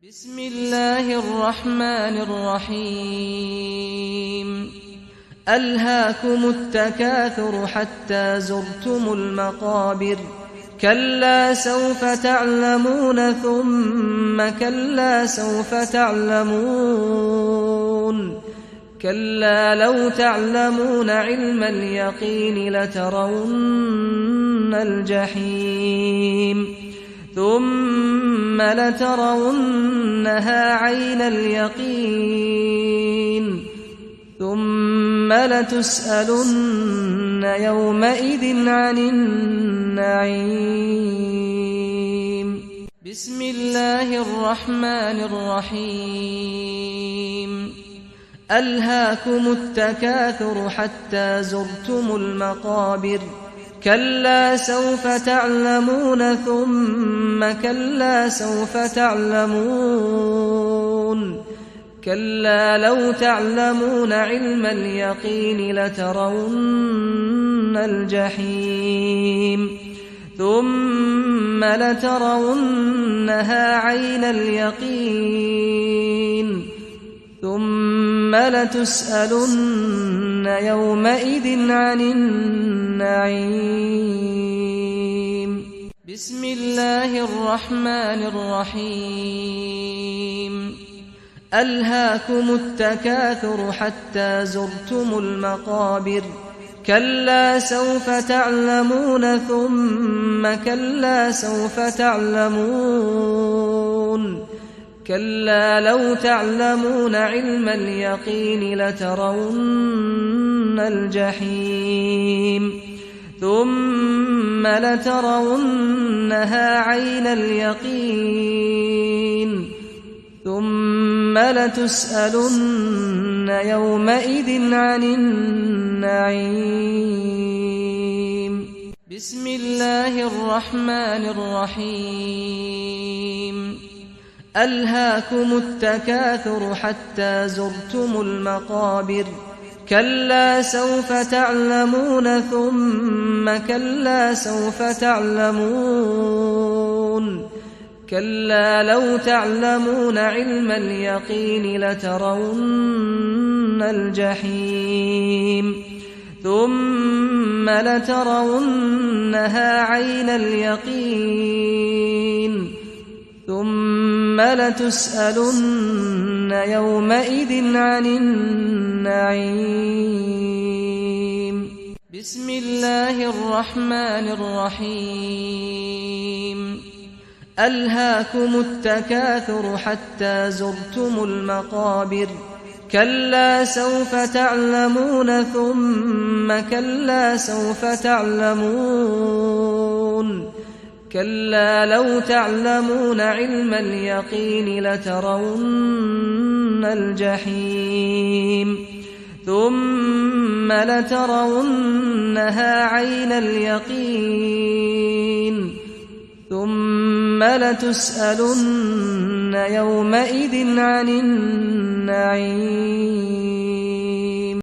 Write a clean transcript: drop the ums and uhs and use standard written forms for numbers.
بسم الله الرحمن الرحيم ألهاكم التكاثر حتى زرتم المقابر كلا سوف تعلمون ثم كلا سوف تعلمون كلا لو تعلمون علم اليقين لترون الجحيم ثم لترونها عين اليقين ثم لتسألن يومئذ عن النعيم بسم الله الرحمن الرحيم ألهاكم التكاثر حتى زرتم المقابر كلا سوف تعلمون ثم كلا سوف تعلمون كلا لو تعلمون علم اليقين لترون الجحيم ثم لترونها عين اليقين ثم لتسألن يومئذ عن النعيم بسم الله الرحمن الرحيم ألهاكم التكاثر حتى زرتم المقابر كلا سوف تعلمون ثم كلا سوف تعلمون كلا لو تعلمون علم اليقين لترون الجحيم ثم لترونها عين اليقين ثم لتسألن يومئذ عن النعيم بسم الله الرحمن الرحيم ألهاكم التكاثر حتى زرتم المقابر كلا سوف تعلمون ثم كلا سوف تعلمون كلا لو تعلمون علم اليقين لترون الجحيم ثم لترونها عين اليقين ثم لتسألن يومئذ عن النعيم بسم الله الرحمن الرحيم ألهاكم التكاثر حتى زرتم المقابر كلا سوف تعلمون ثم كلا سوف تعلمون كلا لو تعلمون علم اليقين لترون الجحيم ثم لترونها عين اليقين ثم لتسألن يومئذ عن النعيم